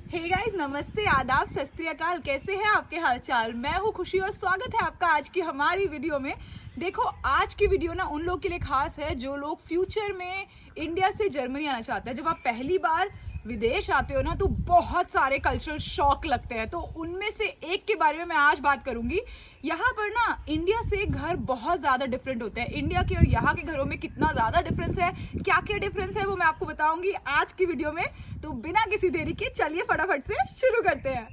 Hey guys, नमस्ते, आदाब, सत श्री अकाल। कैसे हैं आपके हालचाल? मैं हूँ खुशी और स्वागत है आपका आज की हमारी वीडियो में। देखो, आज की वीडियो ना उन लोग के लिए खास है जो लोग फ्यूचर में इंडिया से जर्मनी आना चाहते हैं। जब आप पहली बार विदेश आते हो ना तो बहुत सारे कल्चरल शॉक लगते हैं, तो उनमें से एक के बारे में मैं आज बात करूंगी। यहाँ पर ना इंडिया से घर बहुत ज़्यादा डिफरेंट होते हैं। इंडिया के और यहाँ के घरों में कितना ज़्यादा डिफरेंस है, क्या क्या डिफरेंस है, वो मैं आपको बताऊंगी आज की वीडियो में। तो बिना किसी देरी के चलिए फटाफट से शुरू करते हैं।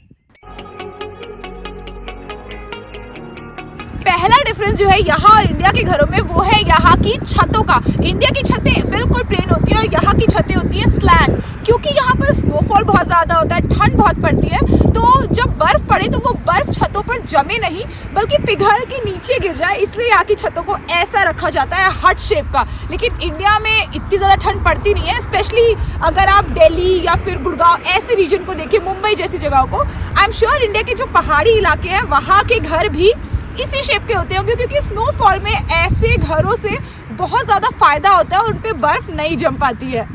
पहला डिफरेंस जो है यहाँ और इंडिया के घरों में वो है यहाँ की छतों का। इंडिया की छतें बिल्कुल प्लेन होती है और यहाँ की छतें होती है स्लैंट, क्योंकि यहाँ पर स्नोफॉल बहुत ज़्यादा होता है, ठंड बहुत पड़ती है। तो जब बर्फ पड़े तो वो बर्फ छतों पर जमे नहीं बल्कि पिघल के नीचे गिर जाए, इसलिए यहाँ की छतों को ऐसा रखा जाता है हट शेप का। लेकिन इंडिया में इतनी ज़्यादा ठंड पड़ती नहीं है, स्पेशली अगर आप दिल्ली या फिर गुड़गांव ऐसे रीजन को देखिए, मुंबई जैसी जगहों को। आई एम श्योर इंडिया के जो पहाड़ी इलाके हैं वहाँ के घर भी इसी शेप के होते हैं, क्योंकि स्नोफॉल में ऐसे घरों से बहुत ज़्यादा फायदा होता है और उन पे बर्फ नहीं जम पाती है।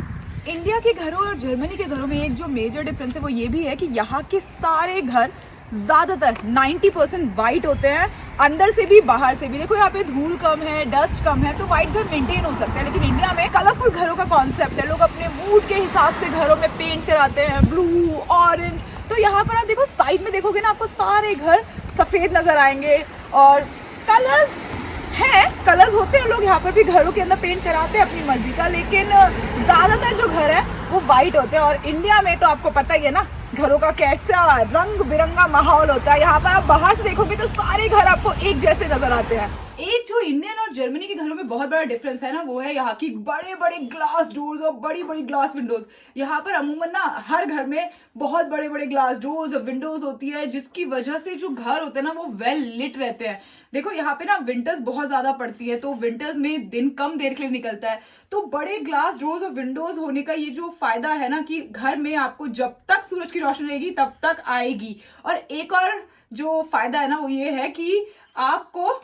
इंडिया के घरों और जर्मनी के घरों में एक जो मेजर डिफरेंस है वो ये भी है कि यहाँ के सारे घर ज़्यादातर 90% वाइट होते हैं, अंदर से भी बाहर से भी। देखो यहाँ पे धूल कम है, डस्ट कम है, तो वाइट घर मेंटेन हो सकता है। लेकिन इंडिया में कलरफुल घरों का कॉन्सेप्ट है, लोग अपने मूड के हिसाब से घरों में पेंट कराते हैं, ब्लू, ऑरेंज। तो यहाँ पर आप देखो, साइड में देखोगे ना, आपको सारे घर सफ़ेद नज़र आएंगे और कलर्स होते हैं। लोग यहाँ पर भी घरों के अंदर पेंट कराते हैं अपनी मर्जी का, लेकिन ज़्यादातर जो घर है वो वाइट होते हैं। और इंडिया में तो आपको पता ही है ना घरों का कैसा रंग बिरंगा माहौल होता है। यहाँ पर आप बाहर से देखोगे तो सारे घर आपको एक जैसे नजर आते हैं। एक जो इंडियन और जर्मनी के घरों में बहुत बड़ा डिफरेंस है ना, वो है यहाँ की बड़े बड़े ग्लास डोर्स और बड़ी बड़ी ग्लास विंडोज। यहाँ पर अमूमन ना हर घर में बहुत बड़े बड़े ग्लास डोर्स और विंडोज होती है, जिसकी वजह से जो घर होते हैं ना वो वेल लिट रहते हैं। देखो यहाँ पे ना विंटर्स बहुत ज्यादा पड़ती है, तो विंटर्स में दिन कम देर के लिए निकलता है। तो बड़े ग्लास डोर्स और विंडोज होने का ये जो फायदा है ना कि घर में आपको जब तक सूरज की रोशनी रहेगी तब तक आएगी। और एक और जो फायदा है ना वो ये है कि आपको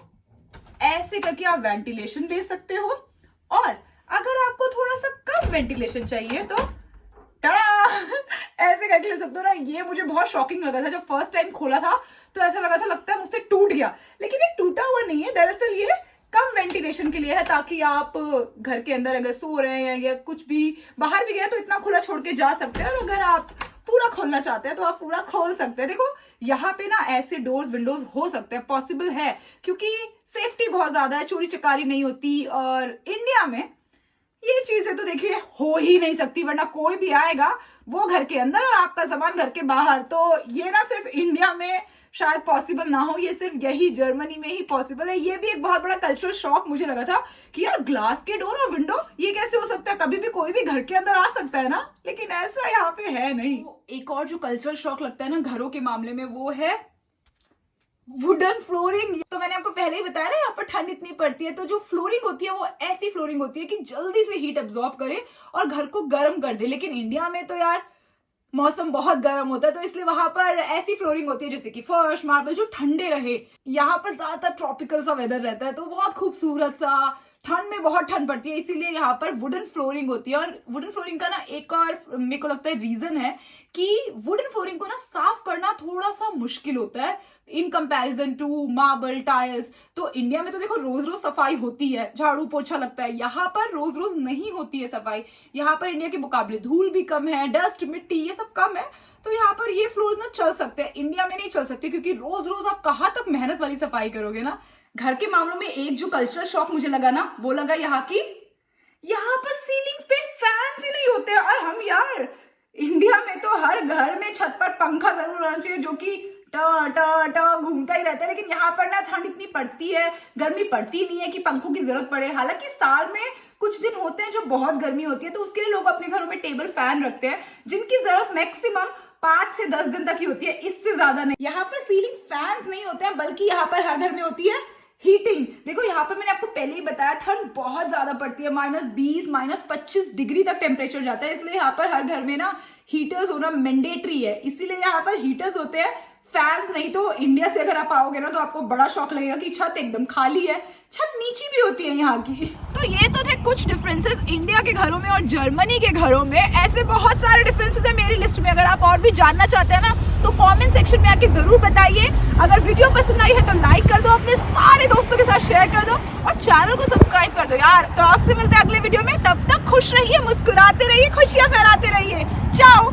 ऐसे करके आप वेंटिलेशन दे सकते हो, और अगर आपको थोड़ा सा कम वेंटिलेशन चाहिए तो ऐसे करके ले सकते हो ना। ये मुझे बहुत शॉकिंग लगा था जब फर्स्ट टाइम खोला था, तो ऐसा लगा था लगता है मुझसे टूट गया, लेकिन ये टूटा हुआ नहीं है। दरअसल ये कम वेंटिलेशन के लिए है, ताकि आप घर के अंदर अगर सो रहे हैं या कुछ भी बाहर भी गए तो इतना खुला छोड़ के जा सकते हैं, और अगर आप पूरा खोलना चाहते हैं तो आप पूरा खोल सकते हैं। देखो यहाँ पे ना ऐसे डोर्स विंडोज हो सकते हैं, पॉसिबल है, क्योंकि सेफ्टी बहुत ज्यादा है, चोरी चकारी नहीं होती। और इंडिया में ये चीजें तो देखिए हो ही नहीं सकती, वरना कोई भी आएगा वो घर के अंदर और आपका सामान घर के बाहर। तो ये ना सिर्फ इंडिया में शायद पॉसिबल ना हो, ये सिर्फ यही जर्मनी में ही पॉसिबल है। ये भी एक बहुत बड़ा कल्चरल शॉक मुझे लगा था कि यार ग्लास के डोर और विंडो ये कैसे हो सकता है, कभी भी कोई भी घर के अंदर आ सकता है ना, लेकिन ऐसा यहाँ पे है नहीं। एक और जो कल्चरल शॉक लगता है ना घरों के मामले में वो है वुडन फ्लोरिंग। तो मैंने आपको पहले ही बताया ना यहाँ पर ठंड इतनी पड़ती है, तो जो फ्लोरिंग होती है वो ऐसी फ्लोरिंग होती है कि जल्दी से हीट एब्जॉर्ब करे और घर को गर्म कर दे। लेकिन इंडिया में तो यार मौसम बहुत गर्म होता है, तो इसलिए वहां पर ऐसी फ्लोरिंग होती है जैसे कि फर्श, मार्बल, जो ठंडे रहे। यहाँ पर ज्यादातर ट्रॉपिकल सा वेदर रहता है, तो बहुत खूबसूरत सा, ठंड में बहुत ठंड पड़ती है, इसीलिए यहाँ पर वुडन फ्लोरिंग होती है। और वुडन फ्लोरिंग का ना एक और मेरे को लगता है रीजन है कि वुडन फ्लोरिंग को ना साफ करना थोड़ा सा मुश्किल होता है in comparison to marble tiles. तो इंडिया में तो देखो रोज रोज सफाई होती है, झाड़ू पोछा लगता है, यहाँ पर रोज रोज नहीं होती है सफाई। यहाँ पर इंडिया के मुकाबले धूल भी कम है, डस्ट, मिट्टी ये सब कम है, तो यहाँ पर ये फ्लोर्स ना चल सकते हैं। इंडिया में नहीं चल सकते, क्योंकि रोज रोज आप कहाँ तक मेहनत वाली सफाई करोगे ना। घर के मामलों में एक जो कल्चरल शॉक मुझे लगा ना वो लगा यहाँ पर सीलिंग पे फैंस ही नहीं होते। और हम यार इंडिया में तो हर घर में छत पर पंखा जरूर होना चाहिए जो कि टा टा टा घूमता ही रहता है, लेकिन यहाँ पर ना ठंड इतनी पड़ती है, गर्मी पड़ती नहीं है कि पंखों की जरूरत पड़े। हालांकि साल में कुछ दिन होते हैं जो बहुत गर्मी होती है, तो उसके लिए लोग अपने घरों में टेबल फैन रखते हैं, जिनकी जरूरत मैक्सिमम 5 से 10 दिन तक ही होती है, इससे ज्यादा नहीं। यहाँ पर सीलिंग फैंस नहीं होते हैं, बल्कि यहाँ पर हर घर में होती है हीटिंग। देखो यहाँ पर मैंने आपको पहले ही बताया ठंड बहुत ज्यादा पड़ती है, -20 -25 डिग्री तक टेम्परेचर जाता है, इसलिए यहाँ पर हर घर में ना हीटर्स होना मैंडेटरी है, इसीलिए यहाँ पर हीटर्स होते हैं, फैंस नहीं। तो इंडिया से अगर आप आओगे ना तो आपको बड़ा शौक लगेगा कि छत एकदम खाली है, छत नीची भी होती है यहाँ की। तो ये तो थे कुछ डिफरेंसेस इंडिया के घरों में और जर्मनी के घरों में। ऐसे बहुत सारे डिफरेंसेस है मेरी लिस्ट में। अगर आप और भी जानना चाहते हैं ना तो कमेंट सेक्शन में आके जरूर बताइए। अगर वीडियो पसंद आई है तो लाइक कर दो, अपने सारे दोस्तों के साथ शेयर कर दो और चैनल को सब्सक्राइब कर दो यार। तो आपसे मिलते हैं अगले वीडियो में, तब तक खुश रहिए, मुस्कुराते रहिए, खुशियां फैलाते रहिए। चाओ।